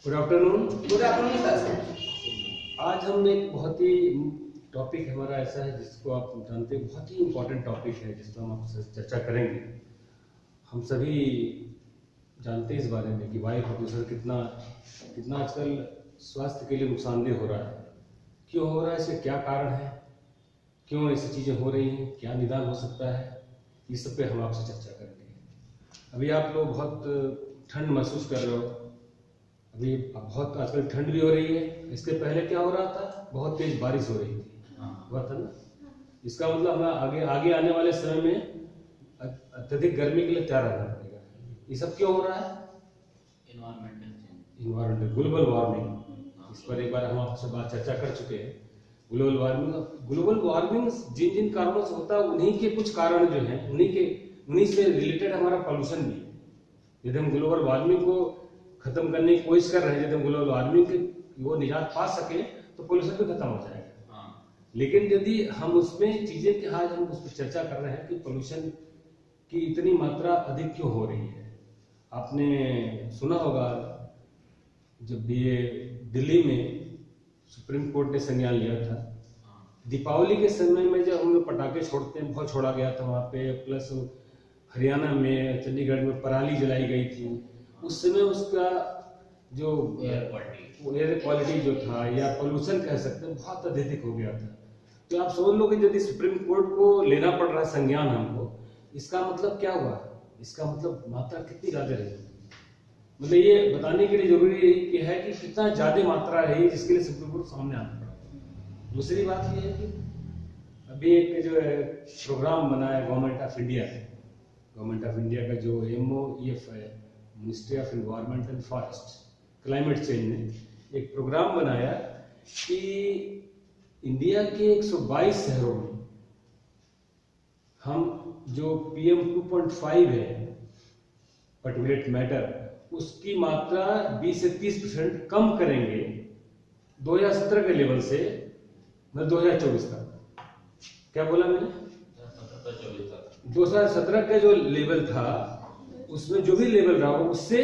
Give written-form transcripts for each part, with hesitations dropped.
Good afternoon. Good afternoon sir. आज हम एक बहुत ही टॉपिक हमारा ऐसा है जिसको आप जानते हैं, बहुत ही इम्पोर्टेंट टॉपिक है जिस पर हम आपसे चर्चा करेंगे। हम सभी जानते हैं इस बारे में कि वायु प्रदूषण कितना कितना आजकल स्वास्थ्य के लिए नुकसानदेह हो रहा है। क्यों हो रहा है, इसके क्या कारण है, क्यों ऐसी चीज़ें हो रही हैं, क्या निदान हो सकता है, इस सब पे हम आपसे चर्चा करेंगे। अभी आप लोग बहुत ठंड महसूस कर रहे हो, अभी बहुत आजकल ठंड भी हो रही है। इसके पहले क्या हो रहा था, बहुत तेज बारिश हो रही थी, हुआ था ना। इसका मतलब हमें आगे आने वाले समय में अत्यधिक गर्मी के लिए तैयार रहना पड़ेगा। ये सब क्यों हो रहा है? इन्वायरमेंटल ग्लोबल वार्मिंग, इस पर एक बार हम आपसे बात चर्चा कर चुके हैं। ग्लोबल वार्मिंग जिन जिन कारणों से होता है, उन्हीं के कुछ कारण जो हैं, उन्हीं से रिलेटेड हमारा पॉल्यूशन भी है। यदि हम ग्लोबल वार्मिंग को खत्म करने की कोशिश कर रहे हैं, यदि हम ग्लोबल वार्मिंग के वो निजात पा सके तो पोल्यूशन भी खत्म हो जाएगा। लेकिन यदि हम उसमें चीजें कि आज हम उस पर चर्चा कर रहे हैं कि पोल्यूशन की इतनी मात्रा अधिक क्यों हो रही है। आपने सुना होगा जब भी ये दिल्ली में सुप्रीम कोर्ट ने संज्ञान लिया था, दीपावली के समय में जब हम लोग पटाखे छोड़ते हैं, बहुत छोड़ा गया था वहाँ पे, प्लस हरियाणा में चंडीगढ़ में पराली जलाई गई थी। उस समय उसका जो एयर क्वालिटी जो था या पोल्यूशन कह सकते हैं, बहुत अत्यधिक हो गया था। तो आप समझ लो कि यदि सुप्रीम कोर्ट को लेना पड़ रहा है संज्ञान हमको, इसका मतलब क्या हुआ, इसका मतलब मात्रा कितनी ज्यादा रही। मतलब ये बताने के लिए जरूरी है कि कितना ज्यादा मात्रा रही जिसके लिए सुप्रीम कोर्ट सामने आना पड़ा। दूसरी बात ये है कि अभी एक जो है प्रोग्राम बना है गवर्नमेंट ऑफ इंडिया का जो MOEF है, ministry of environment and forest climate change ने एक प्रोग्राम बनाया कि इंडिया के 122 शहरों में हम जो PM 2.5 है पार्टिकुलेट मैटर, उसकी मात्रा 20 से 30% कम करेंगे 2017 के लेवल से 2024 तक। क्या बोला मैंने? 2017 का जो लेवल था, उसमें जो भी लेवल रहा हो उससे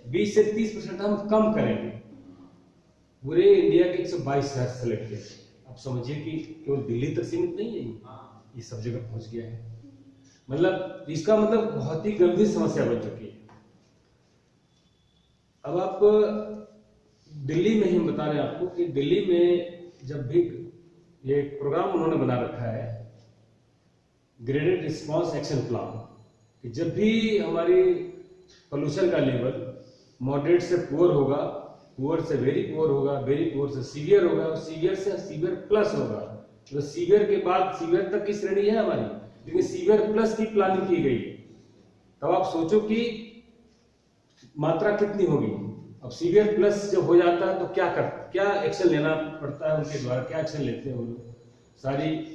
20 से 30% हम कम करेंगे। पूरे इंडिया के 122 शहर सेलेक्ट किए। अब समझिए कि केवल दिल्ली तक सीमित नहीं है, ये सब जगह पहुंच गया है। मतलब इसका मतलब बहुत ही गंभीर समस्या बन चुकी है। अब आप दिल्ली में ही बता रहे हैं आपको कि दिल्ली में जब भी ये प्रोग्राम उन्होंने बना रखा है, ग्रेडेड रिस्पांस एक्शन प्लान, कि जब भी हमारी पोल्यूशन का लेवल मॉडरेट से पुअर होगा, पुअर से वेरी पुअर होगा, वेरी पुअर से सीवियर होगा, और सीवियर से सीवियर प्लस होगा, तो सीवियर के बाद सीवियर तक की श्रेणी है हमारी, लेकिन सीवियर प्लस की प्लानिंग की गई। तब आप सोचो कि मात्रा कितनी होगी। अब सीवियर प्लस जब हो जाता है तो क्या एक्शन लेना पड़ता है उनके द्वारा, क्या एक्शन लेते हैं वो लोग।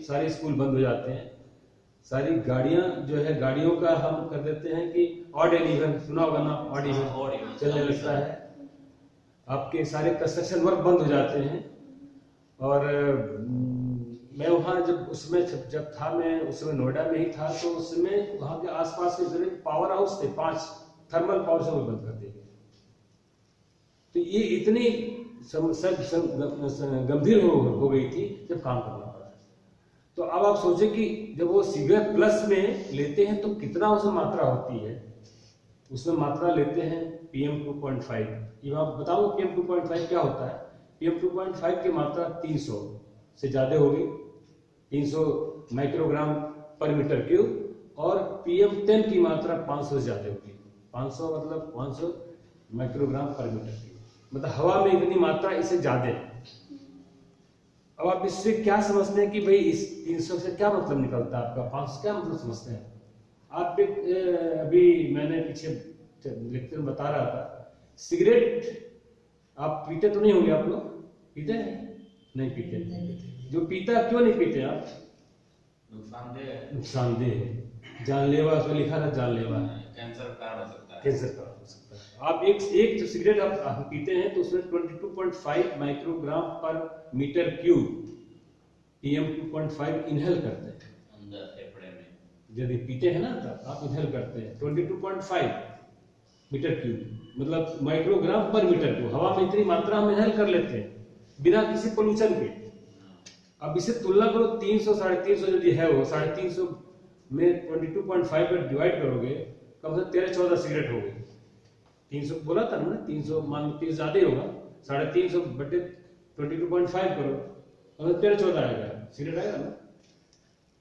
सारी स्कूल बंद हो जाते हैं, सारी गाड़ियां जो है, गाड़ियों का हम कर देते हैं कि ऑड एंड इवन, सुना होगा ना, ऑड इवन चलने लगता है। आपके सारे कंस्ट्रक्शन वर्क बंद हो जाते हैं। और मैं वहाँ जब उसमें जब था, मैं उस समय नोएडा में ही था, तो उस समय वहाँ के आसपास के जितने पावर हाउस थे, 5 थर्मल पावर से बंद कर दिए गए। तो ये इतनी गंभीर हो गई थी जब काम करना पड़ा। तो अब आप सोचें कि जब वो सीवियर प्लस में लेते हैं तो कितना उसमें मात्रा होती है। उसमें मात्रा लेते हैं PM 2.5। ये आप बताऊं PM 2.5 क्या होता है। PM 2.5 की मात्रा 300 से ज्यादा होगी, 300 माइक्रोग्राम पर मीटर क्यूब, और PM 10 की मात्रा 500 से ज्यादा होगी। 500 मतलब 500 माइक्रोग्राम पर मीटर क्यूब, मतलब हवा में इतनी मात्रा, इससे ज्यादा है। अब आप इससे क्या समझते हैं कि भाई इस 300 से क्या मतलब निकलता है आपका, 500 क्या मतलब समझते हैं आप? अभी मैंने पीछे लेक्चर में बता रहा था, सिगरेट आप पीते तो नहीं होंगे, आप लोग पीते हैं? नहीं पीते। जो पीता क्यों नहीं पीते आप? नुकसानदेह है, जानलेवा, उसमें लिखा था जानलेवा है, कैंसर का हो सकता है। आप एक जो सिगरेट आप पीते हैं तो उसमें 22.5 माइक्रोग्राम पर मीटर क्यूब PM 2.5 इनहेल करते हैं अंदर फेफड़े में। यदि पीते हैं ना, तब आप इनहेल करते हैं 22.5 मीटर क्यूब। मतलब माइक्रोग्राम पर मीटर को हवा में इतनी मात्रा हम इनहेल कर लेते हैं बिना किसी पोल्यूशन के। अब इसे तुलना करो 300 350 यदि है वो 350 में 22.5 पर डिवाइड करोगे कम से कम 13-14 सिगरेट हो गई। 300 बोला था ना, 300 मान 30 ज्यादा ही होगा, 350 बटे 22.5 करो और 13-14 आएगा सिगरेट आएगा ना।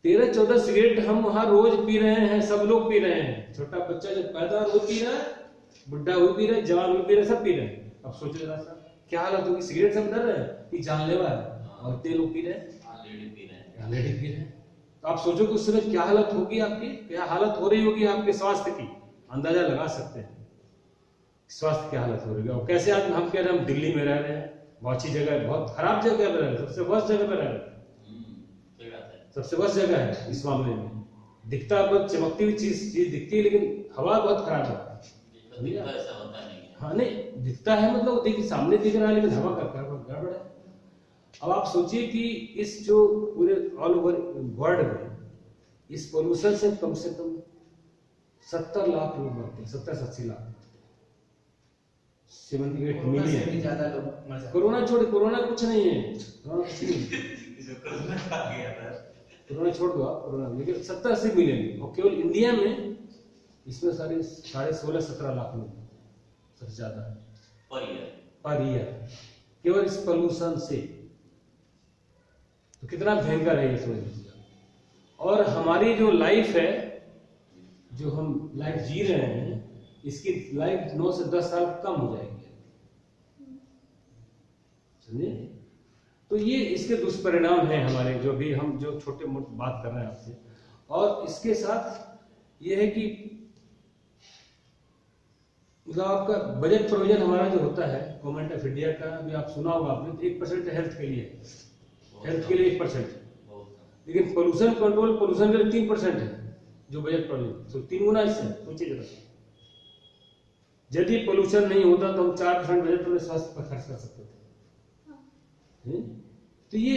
13-14 सिगरेट हम वहां रोज पी रहे हैं, सब लोग पी रहे हैं। छोटा बच्चा जब पैदा हो पी रहा है, बुढ़ा वो पी रहा है, जवान वो पी रहे हैं, सब पी रहे हैं। अब सोचो जरा सा क्या हालत होगी। सिगरेट सब डर रहे हैं कि जानलेवा है और तेल लोग पी रहे हैं, ऑलरेडी पी रहे हैं। तो आप सोचो कि उस समय क्या हालत होगी आपकी, क्या हालत हो रही होगी आपके स्वास्थ्य की, अंदाजा लगा सकते हैं स्वास्थ्य क्या हालत हो रही है। और कैसे आज हम कह रहे हैं हम दिल्ली में रह रहे हैं, बहुत अच्छी जगह है, बहुत खराब जगह में रह रहे हैं, सबसे वर्स्ट जगह पे रह रहे हैं, सबसे वर्स्ट जगह है इस मामले में। दिखता बहुत चमकती हुई चीज दिखती है लेकिन हवा बहुत खराब है। हाँ नहीं दिखता है मतलब देखिए सामने दिख रहा है लेकिन हवा का गड़बड़ है। अब आप सोचिए कि इस जो पूरे ऑल ओवर वर्ल्ड में इस पोल्यूशन से कम 70 लाख लोग मरते हैं, 70-80 लाख, 78 मिलियन ज्यादा लोग मर जाते हैं। कोरोना छोड़, कोरोना कुछ नहीं है, कोरोना छोड़ दो आप, कोरोना लेकिन 70-80 मिलियन और केवल इंडिया में इसमें 16-17 लाख लोग सबसे ज्यादा पर ईयर केवल इस पोल्यूशन से। तो कितना भयंकर है ये समझ लीजिए। और हमारी जो लाइफ है, जो हम लाइफ जी रहे हैं, इसकी लाइफ 9 से 10 साल कम हो जाएगी, समझे। तो ये इसके दुष्परिणाम हैं हमारे, जो भी हम जो छोटे मोटे बात कर रहे हैं आपसे। और इसके साथ ये है कि मतलब आपका बजट प्रोविजन हमारा जो होता है गवर्नमेंट ऑफ इंडिया का, अभी आप सुना होगा आपने, 1% हेल्थ के लिए, हेल्थ के लिए 1%, लेकिन पोल्यूशन कंट्रोल, पोल्यूशन के लिए 3% है जो बजट प्रोविजन, तो 3 गुना इससे सोचिए जरा। यदि पोल्यूशन नहीं होता तो हम 4% बजट अपने स्वास्थ्य पर खर्च कर सकते थे। तो ये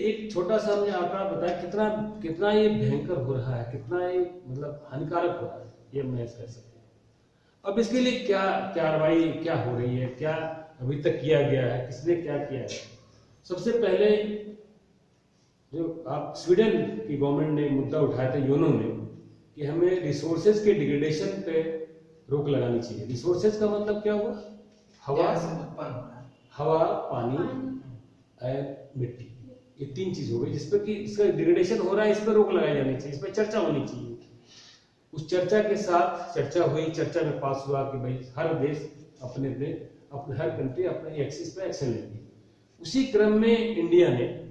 एक छोटा सा हमने आंकड़ा बताया कितना कितना ये भयंकर हो रहा है, कितना ये मतलब हानिकारक हो रहा है, ये महसूस कर सकते हैं। अब इसके लिए क्या कार्रवाई क्या हो रही है, क्या अभी तक किया गया है, किसने क्या किया है। सबसे पहले जो आप स्वीडन की गवर्नमेंट ने मुद्दा उठाया था यूनो में कि हमें रिसोर्सेज के डिग्रेडेशन पे रोक लगानी चाहिए। रिसोर्सेज का मतलब क्या हुआ, हवा पानी मिट्टी, ये 3 चीज हो गई जिसपे कि इसका डिग्रेडेशन हो रहा है, इस पर रोक लगाई जानी चाहिए, इस पर चर्चा होनी चाहिए। उस चर्चा के साथ चर्चा हुई, चर्चा में पास हुआ कि भाई हर देश अपने हर कंट्री अपने एक्सिस पे एक्शन लेगी। उसी क्रम में इंडिया ने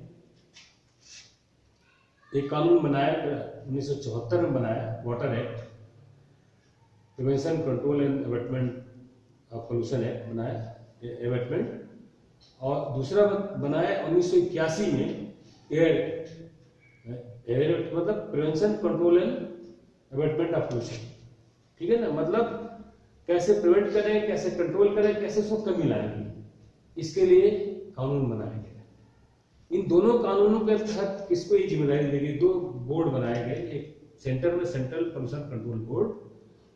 एक कानून बनाया, 1974 में बनाया, water act, prevention control and abatement of pollution act बनाया, अबेटमेंट। और दूसरा बनाया 1981 में एयर मतलब prevention control and abatement of pollution, ठीक है ना। मतलब कैसे प्रिवेंट करें, कैसे कंट्रोल करें, कैसे उसको कमी लाएंगे, इसके लिए कानून बनाया गया। इन दोनों कानूनों के तहत किसको ये जिम्मेदारी दी गई, 2 बोर्ड बनाए गए, एक सेंटर में सेंट्रल पोल्यूशन कंट्रोल बोर्ड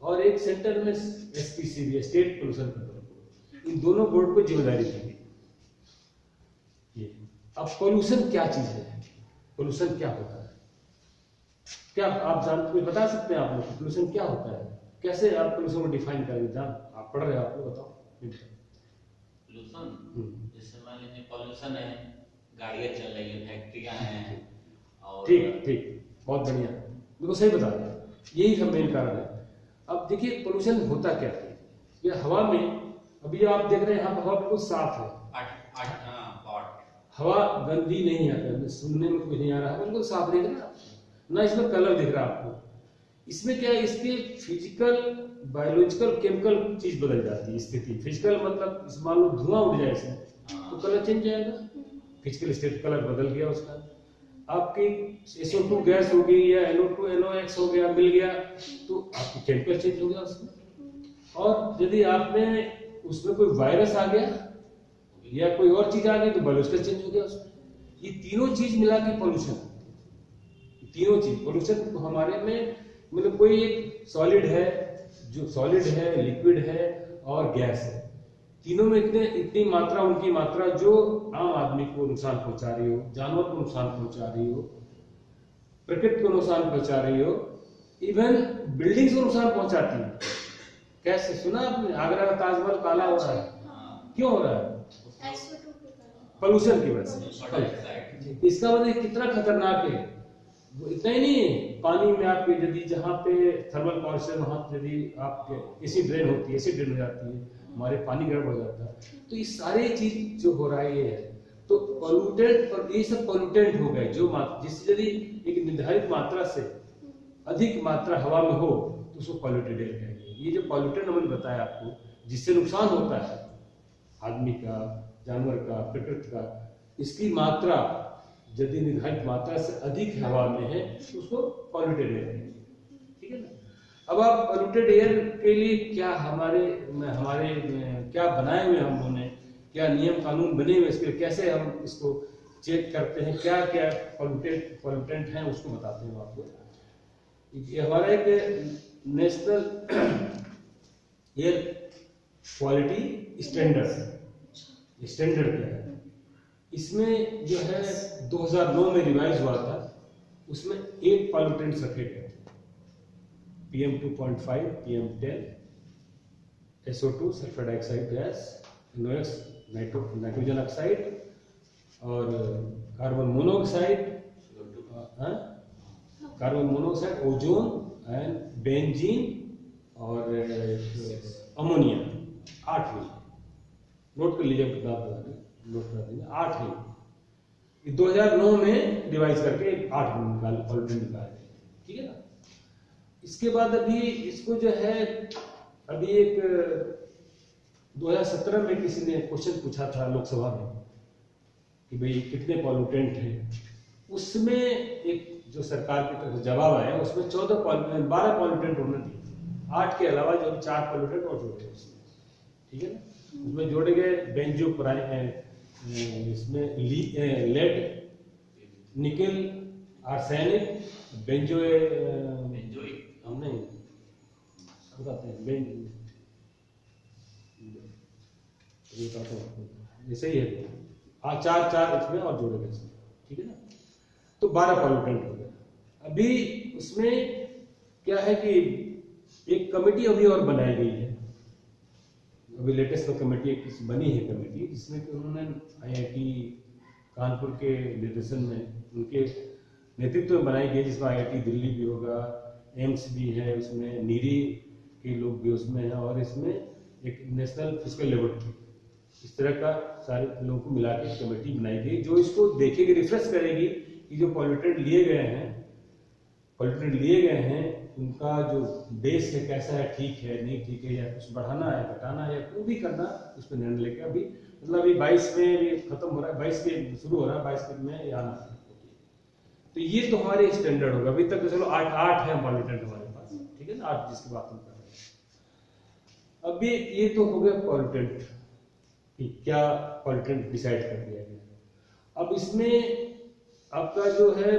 और एक सेंटर में SPCB state pollution control board. इन दोनों बोर्ड को जिम्मेदारी दी गई। अब पोल्यूशन क्या चीज है, पोल्यूशन क्या होता है, क्या आप जानते, कुछ बता सकते हैं आप लोग पोल्यूशन क्या होता है, कैसे आप पोल्यूशन को डिफाइन करेंगे। जान आप पढ़ रहे हैं, आप लोग बताओ। पोल्यूशन जैसे मान लीजिए पोल्यूशन है, गाड़ियां चल रही है, फैक्ट्रियां हैं, और ठीक बहुत बढ़िया, बिल्कुल सही बता रहे हैं, यही सब मेन कारण है। अब देखिए पोल्यूशन होता क्या है, ये हवा में, अभी आप देख रहे हैं यहाँ हवा बिल्कुल साफ है, हवा गंदी नहीं है, सुनने में कुछ नहीं आ रहा है, बिल्कुल साफ नहीं दिख रहा ना, इसमें कलर दिख रहा है आपको। इसमें क्या है, इसके फिजिकल बायोलॉजिकल केमिकल चीज बदल जाती है स्थिति। फिजिकल मतलब इस मान लो धुआं उड़ जाए इसमें तो कलर चेंज जाएगा, फिजिकल स्टेट कलर बदल गया उसका। आपकी SO2 गैस हो गई या NO2 NOx हो गया, मिल गया, तो आपकी केमिकल चेंज हो गया उसमें। और यदि आपने उसमें कोई वायरस आ गया या कोई और चीज आ गई तो बायोलॉजिकल चेंज हो गया उसमें। ये तीनों चीज मिला के पोल्यूशन, तीनों चीज पोल्यूशन हमारे में मतलब कोई एक सॉलिड है, जो सॉलिड है, लिक्विड है और गैस है। तीनों में इतनी मात्रा, उनकी मात्रा जो आम आदमी को नुकसान पहुंचा रही हो, जानवर को नुकसान पहुंचा रही हो, प्रकृति को नुकसान पहुंचा रही हो, इवन बिल्डिंग्स को नुकसान पहुंचाती है। कैसे? सुना आपने आगरा का ताजमहल काला हो रहा है? क्यों हो रहा है? पोल्यूशन की वजह से। इसका मतलब कितना खतरनाक है। वो इतना ही नहीं है, पानी में आप यदि जहाँ पे थर्मल पावर स्टेशन वहां यदि आप एसिड ड्रेन होती है, एसिड ड्रेन हो जाती है, हमारे पानी गर्म हो जाता है। तो ये सारे चीज जो हो रहा है ये है। तो पॉल्यूटेंट, और ये सब पॉल्यूटेंट हो गए जो जिससे यदि एक निर्धारित मात्रा से अधिक मात्रा हवा में हो तो उसको पॉल्यूटेड एयर कहेंगे। ये जो पॉल्यूटेंट हमने बताया आपको, जिससे नुकसान होता है आदमी का, जानवर का, प्रकृति का, इसकी मात्रा यदि निर्धारित मात्रा से अधिक हवा में है तो उसको पॉल्यूटेड एयर कहेंगे। ठीक है ना? अब आप पॉल्यूटेड एयर के लिए क्या हमारे क्या बनाए हुए हम लोगों ने, क्या नियम कानून बने हुए, इसके कैसे हम इसको चेक करते हैं, क्या क्या पॉल्यूटेंट हैं उसको बताते हैं आपको। ये हमारा एक नेशनल एयर क्वालिटी स्टैंडर्ड क्या है, इसमें जो है 2009 में रिवाइज हुआ था। उसमें 8 पॉल्यूटेंट्स रखे गए थे, PM 2.5, PM10, SO2 sulphur dioxide gas, NOx nitrogen oxide, और carbon monoxide, ozone and benzene और अमोनिया। 8 हुई। नोट कर लीजिए, कितना नोट कर दीजिए, 8 है। 2009 में रिवाइज करके 8 पॉल्यूटेंट निकाले। ठीक है ना? इसके बाद अभी इसको जो है, अभी एक 2017 में किसी ने क्वेश्चन पूछा था लोकसभा में कि भाई कितने पॉल्यूटेंट हैं। उसमें एक जो सरकार की तरफ से जवाब आया, उसमें 12 पॉल्यूटेंट उन्होंने दिए, 8 के अलावा जो 4 पॉल्यूटेंट और जोड़े गए उसमें। ठीक है ना? उसमें जोड़े गए बेंजो, इसमें लेड, निकल, आर्सेनिक, हम नहीं बताते हैं, ऐसे ही है। 4 इसमें और जोड़े गए इसमें। ठीक है ना? तो 12 पॉल्यूटेंट हो गए। अभी उसमें क्या है कि एक कमेटी अभी और बनाई गई है। अभी लेटेस्ट में कमेटी बनी है कमेटी, जिसमें कि उन्होंने IIT कानपुर के निर्देशन में, उनके नेतृत्व में बनाई गई, जिसमें IIT दिल्ली भी होगा, एम्स भी है, उसमें नीरी के लोग भी उसमें हैं, और इसमें एक नेशनल फिजिकल लेबोरेटरी, इस तरह का सारे लोगों को मिला के कमेटी बनाई गई, जो इसको देखेगी, रिफ्रेश करेगी कि जो पॉल्यूटेंट लिए गए हैं उनका जो बेस है कैसा है, ठीक है नहीं ठीक है, या कुछ बढ़ाना है घटाना है, या कुछ भी करना, उस पर निर्णय लेके अभी मतलब अभी 22 में भी खत्म हो रहा है, 22 में शुरू हो रहा है, 22 में ये आना है। तो ये तो हमारे स्टैंडर्ड होगा। अभी तक तो चलो 8 है पॉल्यूटेंट हमारे पास। ठीक है ना? 8 जिसकी बात हम कर रहे हैं। अभी ये तो हो गया पॉल्यूटेंट, क्या पॉल्यूटेंट डिसाइड कर दिया गया। अब इसमें आपका जो है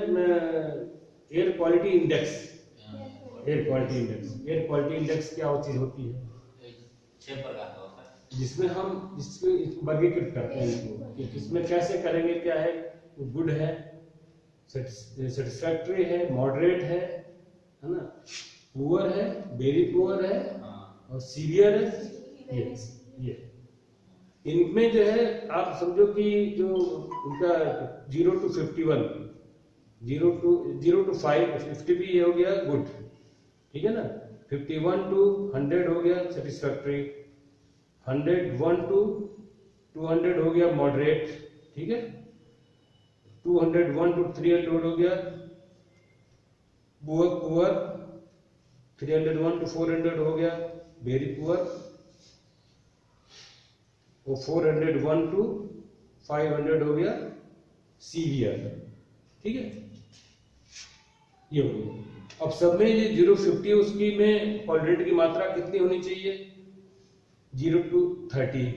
एयर क्वालिटी इंडेक्स क्या चीज होती है? 6 प्रकार का होता है, जिसमें हम इसको वर्गीकृत करते हैं कि किसमें कैसे करेंगे, क्या है, गुड है, सेटिस्फैक्टरी है, मॉडरेट है ना, पुअर है, वेरी पुअर है, और सीवियर है। ये इनमें जो है आप समझो कि जो उनका 0 to 51, 0 to 5, 50 भी ये हो गया गुड। ठीक है ना? 51 to 100 हो गया सेटिस्फैक्टरी, 101 to 200 हो गया मॉडरेट। ठीक है? 201 to 300 हो गया पुअर, 301 to 400 हो गया वेरी पुअर, और 401 to 500 हो गया सीवियर। ठीक है? ये हो गया। अब सब में ये 050 उसकी में पॉल्यूटेंट की मात्रा कितनी होनी चाहिए? 0 to 30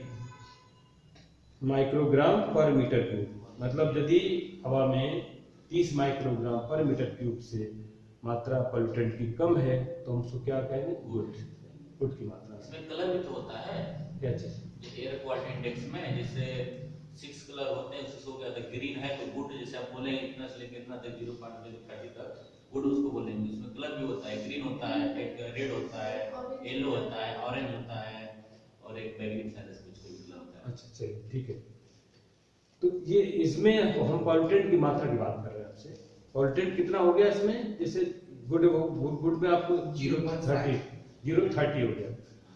माइक्रोग्राम पर मीटर क्यूब। मतलब यदि हवा में 30 माइक्रोग्राम पर मीटर क्यूब से मात्रा पॉल्यूटेंट की कम है तो हम उसको क्या कहेंगे? गुड की मात्रा। इसमें कलर भी तो होता है। क्या चीज? एयर क्वालिटी इंडेक्स में जैसे 6 कलर होते हैं, उससे हो गया तो ग्रीन है तो गुड, जैसे आप बोलेंगे इतना से लेकर इतना तक 0.030 तक गुड उसको बोलेंगे। उसमें कलर भी होता है, ग्रीन होता है, एक रेड होता है, येलो होता है, ऑरेंज होता है और एक बैगनी शायद कुछ कोई कलर होता है। अच्छा चलिए ठीक है। तो ये इसमें हम पॉल्यूटेंट की मात्रा की बात कर रहे हैं आपसे। पॉल्यूटेंट कितना हो गया इसमें? जैसे गुड गुड में आपको 0.30 हो गया।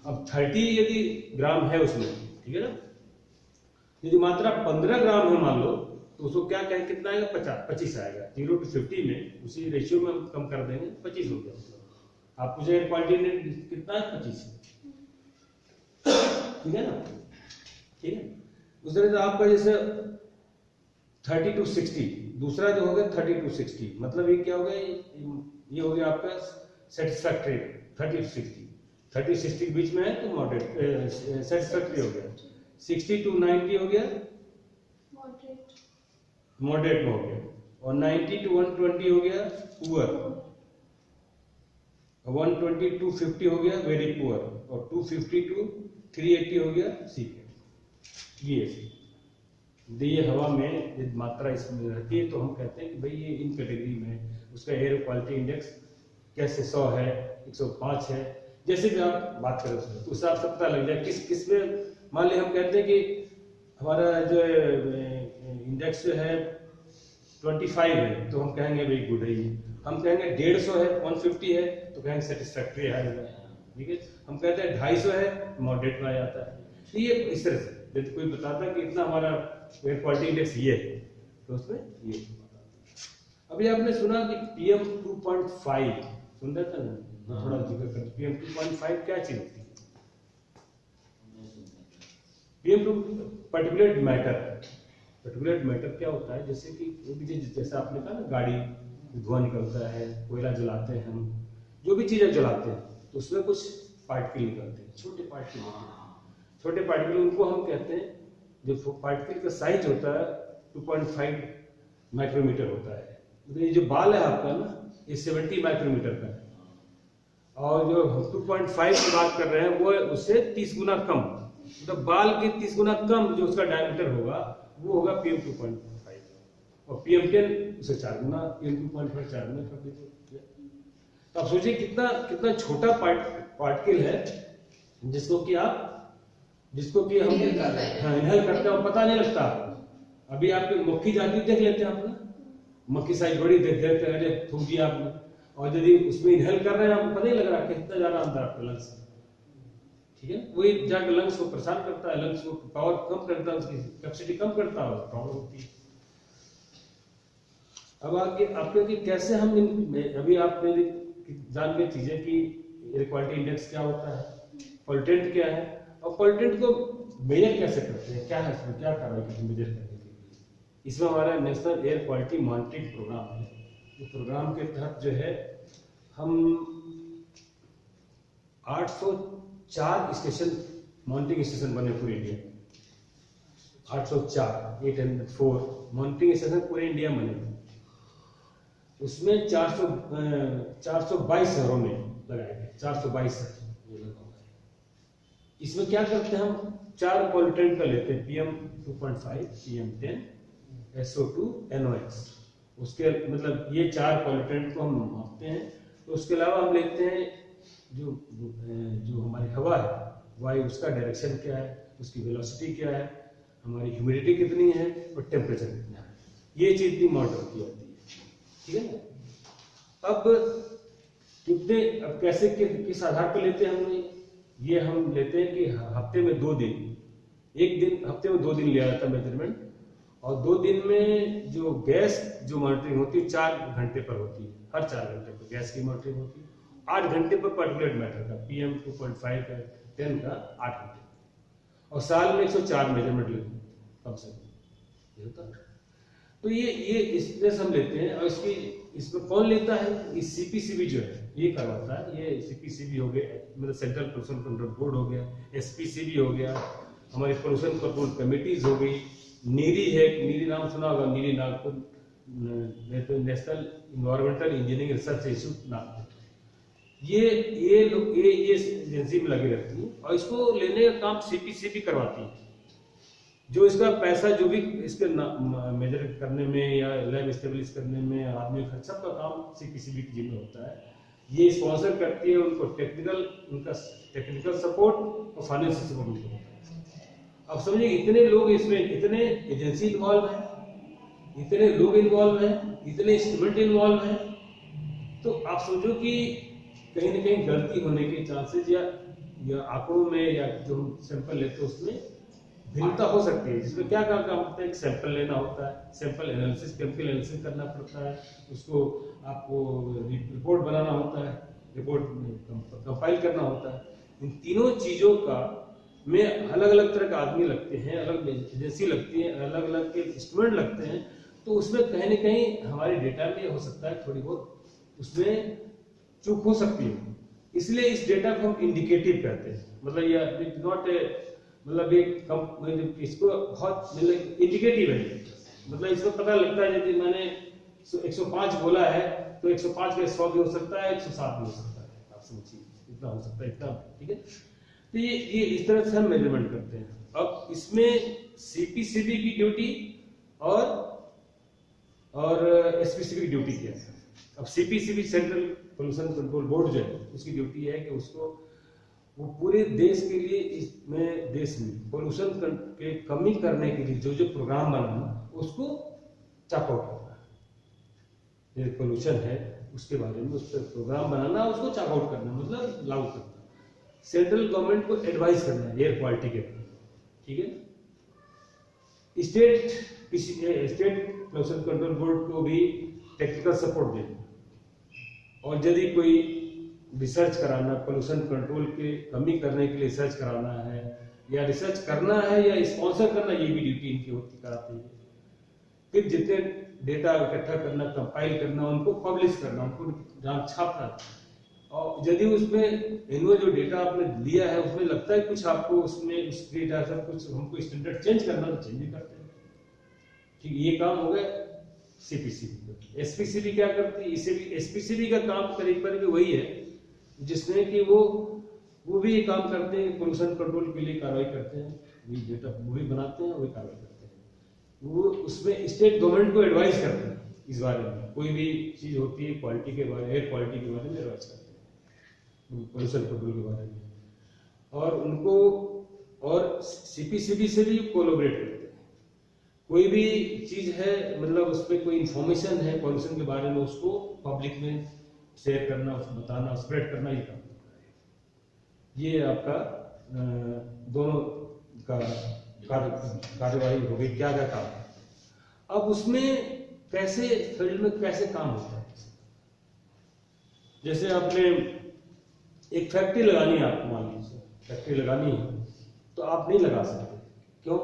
अब 30 यदि ग्राम है उसमें, ठीक है ना, यदि मात्रा 15 ग्राम है मान लो, तो उसको क्या कहें कितना आएगा? 25 आएगा। 0 to 50 में उसी रेशियो में हम कम कर देंगे, 25 हो गया। आप पूछे क्वालिटी कितना है? 25, ठीक है ना, ठीक है। उस तरह से आपका जैसे 30 to 60, दूसरा जो हो गया 30 to 60, मतलब ये क्या हो गया? ये हो गया आपका सेटिस्फैक्टरी। 30 to 60, 30 60 के बीच में है तो मॉडरेट सेटिस्फैक्टरी हो गया। 60 to 90 हो गया मॉडरेट में हो गया, और 90 to 120 हो गया पुअर, 120 to 50 हो गया वेरी पुअर, और 250 to 380 हो गया सीके। ये हवा में यदि मात्रा इसमें रहती है तो हम कहते हैं कि भाई ये इन कैटेगरी में उसका एयर क्वालिटी इंडेक्स कैसे 100 है, 105 है, जैसे भी आप बात करें उसमें, तो उससे आपको पता लग जाए किस में। मान लिया हम कहते हैं कि हमारा जो इंडेक्स जो है 25 है तो हम कहेंगे भाई गुड है ये। हम कहेंगे 150 है, 150 है तो कहेंगे सेटिस्फैक्टरी है, ठीक है। हम कहते हैं 250 है, मॉडरेट में आ जाता है। तो ये इस तरह से यदि कोई बताता है कि इतना हमारा एयर क्वालिटी इंडेक्स ये है तो उसमें ये। अभी आपने सुना कि PM 2.5 सुन रहे थे ना, थोड़ा जिक्र कर। PM 2.5 क्या चीज होती है? PM 2 particulate matter. Particulate matter क्या होता है? जैसे कि जैसे आपने कहा ना, गाड़ी धुआं निकलता है, कोयला जलाते हैं हम, जो भी चीजें जलाते हैं तो उसमें कुछ पार्टिकल निकलते हैं, छोटे पार्टिकल। छोटे पार्टिकल उनको हम कहते हैं, जो पार्टिकल का साइज होता है 2.5 माइक्रोमीटर होता है। तो ये जो बाल है आपका ना, ये 70 माइक्रोमीटर का है, और जो 2.5 की बात कर रहे हैं वो उससे 30 गुना कम, मतलब बाल के 30 गुना कम जो उसका डायमीटर होगा वो होगा PM 2.5, और PM10 उससे 4 गुना, PM 2.5 4 गुना कर दीजिए। तो आप सोचिए कितना छोटा पार्टिकल है जिसको कि हम इनहेल करते हैं, पता नहीं लगता आपको। अभी आपकी मक्खी जाती देख लेते हैं आप ना, मक्खी साइज बड़ी देखते हैं, अरे थूक दिया आपने, और यदि उसमें इनहेल कर रहे हैं आपको पता ही लग रहा है कितना ज्यादा अंदर आपके लंग्स, ठीक है। वही जाकर लंग्स को परेशान करता है, लंग्स को पावर कम करता है, उसकी कैपेसिटी कम करता है, प्रॉब्लम होती है। अब आगे आपके कि कैसे हम अभी आप जान गए चीजें कि एयर क्वालिटी इंडेक्स क्या होता है, पॉल्यूटेंट क्या है, और पॉल्यूटेंट को मेजर कैसे करते हैं, क्या है इसमें, क्या कार्रवाई करते हैं मेजर करने के लिए। इसमें हमारा national air quality monitoring programme है। इस प्रोग्राम के तहत जो है हम 804 स्टेशन, मॉनिटरिंग स्टेशन बने पूरे इंडिया में। 804 मॉनिटरिंग स्टेशन पूरे इंडिया में बने। उसमें 422 शहरों में लगाए गए, 422 शहर। इसमें क्या करते हैं हम, 4 पॉल्यूटेंट का लेते हैं, PM 2.5, PM10, SO2, NOx। उसके मतलब ये 4 पॉल्यूटेंट को हम मापते हैं। तो उसके अलावा हम लेते हैं जो हमारी हवा है, वायु, उसका डायरेक्शन क्या है, उसकी वेलोसिटी क्या है, हमारी ह्यूमिडिटी कितनी है, और टेम्परेचर कितना है। ये चीज भी मॉनिटर की जाती है, ठीक है ना। अब कैसे किस आधार पर लेते हैं हम ये हम लेते हैं कि हफ्ते में 2 दिन, हफ्ते में 2 दिन लिया जाता है मेजरमेंट, और 2 दिन में जो गैस जो मॉनिटरिंग होती है 4 घंटे पर होती है। हर 4 घंटे पर गैस की मॉनिटरिंग होती है। 8 घंटे पर पार्टिकुलेट मैटर का, PM 2.5 का, 10 का 8 घंटे, और साल में 104 मेजरमेंट लेते हैं कम से कम, ये होता है। तो ये इसमें हम लेते हैं। और इसमें कौन लेता है, इस CPCB जो है ये करवाता है। ये CPCB हो गया, मतलब सेंट्रल पोल्यूशन कंट्रोल बोर्ड हो गया, SPCB हो गया, हमारी पोल्यूशन कंट्रोल कमेटीज हो गई, नीरी है, नीरी नाम सुना होगा, NEERI Nagpur national environmental engineering research institute Nagpur, ये एजेंसी में लगी रहती है और इसको लेने का काम सीपीसीबी करवाती है। जो इसका पैसा जो भी इसके मेजर करने में या लैब स्टेब्लिश करने में आदमी खर्च सबका काम सीपीसीबी की जिम्मे होता है। ये स्पॉन्सर करती है, उनको टेक्निकल सपोर्ट और फाइनेंशियल सपोर्ट उनको होता है। अब समझिए इतने लोग इसमें, इतने एजेंसी इन्वॉल्व हैं, इतने लोग इन्वॉल्व हैं, इतने इंस्ट्रूमेंट इन्वॉल्व हैं, तो आप समझो कि कहीं ना कहीं गलती होने के चांसेस या आंकड़ों में या जो हम सैंपल लेते हैं उसमें भिन्नता हो सकती है। जिसमें क्या काम होता है, एक सैंपल लेना होता है, सैंपल एनालिसिस, केमिकल एनालिसिस करना पड़ता है, उसको आपको रिपोर्ट बनाना होता है, रिपोर्ट कंपाइल करना होता है। इन तीनों चीजों का में अलग अलग तरह के आदमी लगते हैं, अलग एजेंसी लगती है, अलग अलग के इंस्ट्रूमेंट लगते हैं, तो उसमें कहीं ना कहीं हमारे डेटा में हो सकता है थोड़ी बहुत उसमें चूक हो सकती है। इसलिए इस डेटा को हम इंडिकेटिव कहते हैं, मतलब ये नॉट मतलब एक इसको बहुत मतलब इंडिकेटिव है, मतलब इसको पता लगता है यदि मैंने 105 बोला है तो 105 का 100 भी हो सकता है, 107 भी हो सकता है, आप समझिए इतना हो सकता है, इतना, ठीक है। तो ये इस तरह से हम मेजरमेंट करते हैं। अब इसमें सीपीसीबी की ड्यूटी और एसपीसीबी की ड्यूटी क्या है। अब CPCB central pollution control board जो है उसकी ड्यूटी है कि उसको वो पूरे देश के लिए देश में पोल्यूशन के कमी करने के लिए जो प्रोग्राम बनाना उसको चाक आउट करना है। जो पोल्यूशन है उसके बारे में उस पर प्रोग्राम बनाना, उसको चाक आउट करना, मतलब लागू करना। सेंट्रल गवर्नमेंट को एडवाइस करना है एयर क्वालिटी के बारे में, ठीक है। स्टेट पोल्यूशन कंट्रोल बोर्ड को भी टेक्निकल सपोर्ट देना, और यदि कोई रिसर्च कराना, पोल्यूशन कंट्रोल के कमी करने के लिए रिसर्च कराना है या रिसर्च करना है या स्पॉन्सर करना, ये भी ड्यूटी इनकी होती कराती है। फिर जितने डेटा इकट्ठा करना, कंपाइल करना, उनको पब्लिश करना, उनको छापना, और यदि उसमें एनुअल जो डेटा आपने लिया है उसमें लगता है कुछ आपको उसमें उस डेटा से कुछ हमको स्टैंडर्ड चेंज करना तो चेंज भी करते हैं, ठीक। ये काम हो गया सीपीसीबी। एसपीसीबी क्या करती है, इसे भी एसपीसीबी का काम करीब करीब वही है, जिसमें कि वो भी ये काम करते हैं, पोल्यूशन कंट्रोल के लिए कार्रवाई करते हैं, वही डेटा वो भी बनाते हैं, वही कार्रवाई करते हैं। वो उसमें स्टेट गवर्नमेंट को एडवाइस करते हैं इस बारे में, कोई भी चीज होती है क्वालिटी के बारे में, एयर क्वालिटी के बारे में एडवाइस करते हैं, पोल्यूशन कंट्रोल के बारे में, और उनको और सीपीसीबी से भी कोलैबोरेट करते हैं। कोई भी चीज है, मतलब उस पर कोई इंफॉर्मेशन है पोल्यूशन के बारे में, उसको पब्लिक में शेयर करना, उसको बताना, स्प्रेड करना, ये काम होता है। ये आपका दोनों का कार्यवाही हो गई, क्या क्या काम है। अब उसमें कैसे फील्ड में कैसे काम होता है, जैसे आपने एक फैक्ट्री लगानी है, आपको मान लीजिए फैक्ट्री लगानी है, तो आप नहीं लगा सकते, क्यों?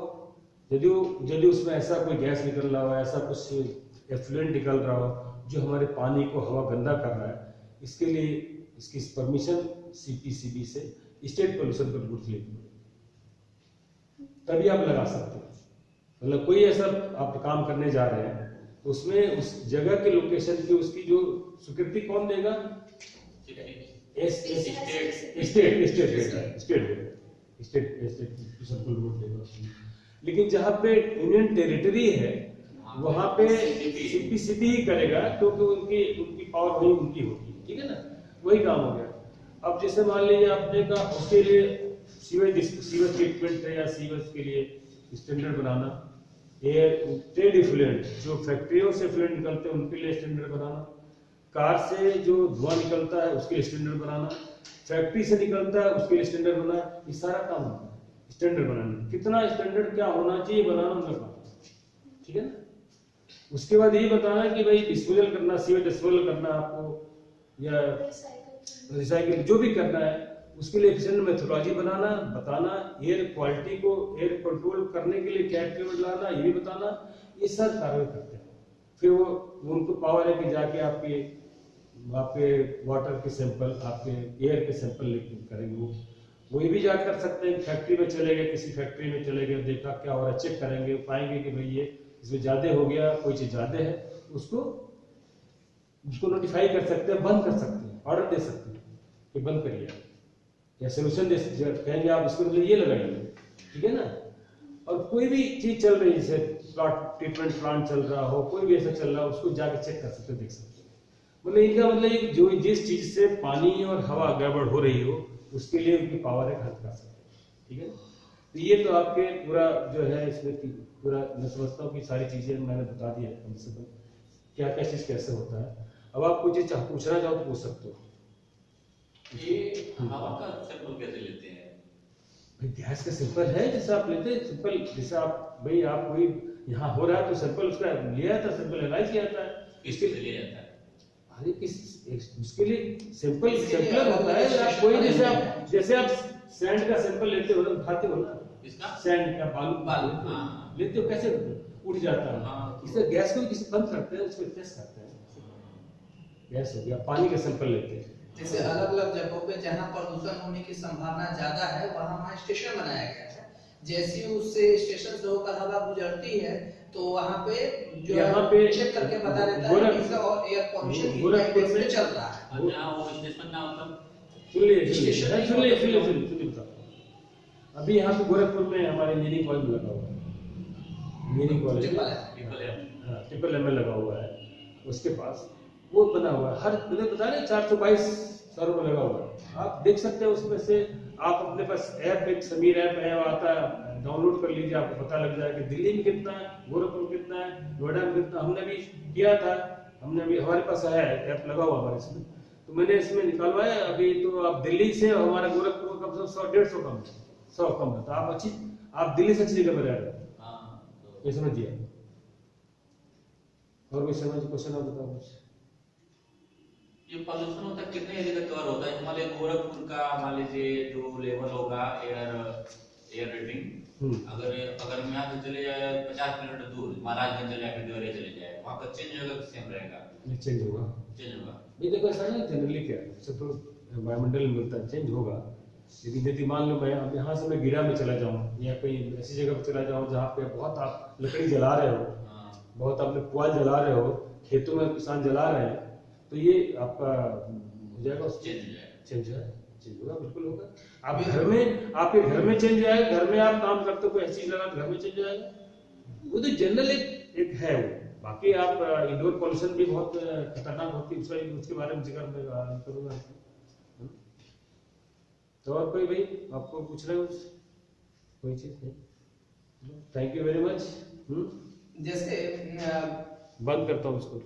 यदि उसमें ऐसा कोई गैस निकल रहा हो, ऐसा कुछ एफ्लुएंट निकल रहा हो जो हमारे पानी को हवा गंदा कर रहा है, इसके लिए इसकी परमिशन सीपीसीबी से, स्टेट पोल्यूशन कंट्रोल से लेनी पड़ेगी, तभी आप लगा सकते हैं। मतलब कोई ऐसा आप काम करने जा रहे हैं, उसमें उस जगह के लोकेशन की उसकी जो स्वीकृति कौन देगा? स्टेट पोल्यूशन बोर्ड देगा। लेकिन जहाँ पे यूनियन टेरिटरी है वहां पे सीपीसीबी ही करेगा, क्योंकि उनकी पावर वही उनकी होगी, ठीक है ना, वही काम हो गया। अब जैसे मान लीजिए आपने कहा उसके लिए सीवेज ट्रीटमेंट है या सीवेज के लिए स्टैंडर्ड बनाना, एयर ट्रेड इफ्लुएंट जो फैक्ट्रियों से इफ्लुएंट निकलते हैं उनके लिए स्टैंडर्ड बनाना, कार से जो धुआं निकलता है उसके लिए स्टैंडर्ड बनाना, फैक्ट्री से निकलता है उसके लिए स्टैंडर्ड बनाना, ये सारा काम होता है स्टैंडर्ड बनाना। कितना स्टैंडर्ड क्या होना चाहिए बनाना उनका काम, ठीक है ना। उसके बाद यही बताना कि भाई डिस्पोजल करना, सीवेज डिस्पोजल करना आपको या रिसाइकिल जो भी करना है, उसके लिए एफिशिएंट मेथोडोलॉजी बनाना, बताना, एयर क्वालिटी को एयर कंट्रोल करने के लिए क्या इक्विपमेंट लाना, ये भी बताना, ये सब कार्य करते हैं। फिर वो उनको पावर है कि जाके आपके वाटर के सैंपल, आपके एयर के सैंपल लेके करेंगे, वो ये भी जा कर सकते हैं। फैक्ट्री में चले गए, किसी फैक्ट्री में चले गए, देखा क्या हो रहा है, चेक करेंगे, पाएंगे कि भाई ये इसमें ज्यादा हो गया, कोई चीज ज्यादा है, उसको नोटिफाई कर सकते हैं, बंद कर सकते हैं, ऑर्डर दे सकते हैं, कि बंद करिए या सोल्यूशन कहेंगे आप इसको मतलब ये लगाइए, ठीक है ना। और कोई भी चीज चल रही है, जैसे ट्रीटमेंट प्लांट चल रहा हो, कोई भी ऐसा चल रहा हो, उसको जाके चेक कर सकते हो, देख सकते हो। मतलब इनका मतलब ये जो जिस चीज से पानी और हवा गड़बड़ हो रही हो उसके लिए उनकी पावर है, हल कर सकते हैं, ठीक है। तो ये तो आपके पूरा जो है इसमें पूरा मैं समझता हूँ कि सारी चीजें मैंने बता दी है कम से कम, क्या क्या चीज कैसे होता है। अब आप कुछ चीज पूछना चाहो तो पूछ सकते हो। ये हवा का सैंपल कैसे लेते हैं? भाई गैस का सैंपल है जैसे आप लेते हैं सैंपल, जैसे आप भाई आप कोई यहाँ हो रहा है तो सैंपल उसका लिया था, सैंपल एनालाइज किया जाता है। किसके लिए लिया जाता है? अरे उसके लिए सैंपल सैंपलर होता है। आप कोई जैसे आप सैंड का सैंपल लेते हो ना, उठाते हो ना, इसका सैंड का बालू हाँ। लेते हो, कैसे उठ जाता है। हाँ। इसे गैस को किसी बंद करते हैं, उसको टेस्ट करते हैं। गैस हो गया, पानी का सैंपल लेते हैं। जैसे अलग अलग जगहों पे जहाँ प्रदूषण होने की संभावना ज्यादा है वहाँ स्टेशन बनाया गया है। जैसे ही उससे स्टेशन से होकर हवा गुजरती है तो वहाँ पे जो यहाँ पे चेक करके बता देता है कि इसका और एयर पॉल्यूशन गोरखपुर में चल रहा है। और जहाँ वो स्टेशन ना मतलब सुनिए बताओ। अभी यहाँ पे गोरखपुर में हमारे इंजीनियरिंग कॉलेज लगा हुआ है, इंजीनियरिंग कॉलेज ट्रिपल एम लगा हुआ है, उसके पास वो बना हुआ है। हर मुझे बता रहे 422 सर्वर लगा हुआ है, आप देख सकते हैं। उसमें से आप अपने पास ऐप, एक समीर ऐप है, वो आता है, डाउनलोड कर लीजिए, आपको पता लग जाएगा कि दिल्ली में कितना है, गोरखपुर में कितना है, नोएडा में कितना। हमने भी किया था, हमने भी हमारे पास है ऐप लगा हुआ हमारे इसमें, तो मैंने इसमें निकलवाया अभी। तो आप दिल्ली से हमारे गोरखपुर कम से कम 100-150 कम है, 100 कम है। तो आप दिल्ली से अच्छी जगह पर रह रहे हो, ये समझिए। और कोई समझ क्वेश्चन आप बताओ कुछ। ये पॉल्यूशन होता है कितने एरिया का कवर होता है? मान लीजिए गोरखपुर का, मान लीजिए जो लेवल होगा एयर रेटिंग, अगर हम यहाँ से चले जाए 50 किलोमीटर दूर, महाराजगंज चले जाए, देवरिया चले जाए, वहाँ का चेंज होगा कि सेम रहेगा? चेंज होगा, चेंज होगा। ये देखो ऐसा नहीं, जनरली क्या है, सब तो वायुमंडल में मिलता है, चेंज होगा। लेकिन यदि मान लो मैं अब यहाँ से मैं गिरा में चला जाऊँ या कोई ऐसी जगह पर चला जाऊँ जहाँ पे बहुत आप लकड़ी जला रहे हो, बहुत आपने पुआल जला रहे हो, खेतों में किसान जला रहे हैं, तो ये आपका हो जाएगा, चेंज होगा, बिल्कुल होगा। आप घर में, आपके घर में चेंज आएगा, घर में आप काम करते हो कोई ऐसी चीज लगा घर में चेंज आएगा, वो तो जनरल एक है वो। बाकी आप इंडोर पॉल्यूशन भी बहुत खतरनाक होती है, उसके बारे में जिक्र मैं करूंगा। तो और कोई भाई आपको पूछना है कुछ, कोई चीज नहीं? Thank you very much. जैसे बंद करता हूँ उसको।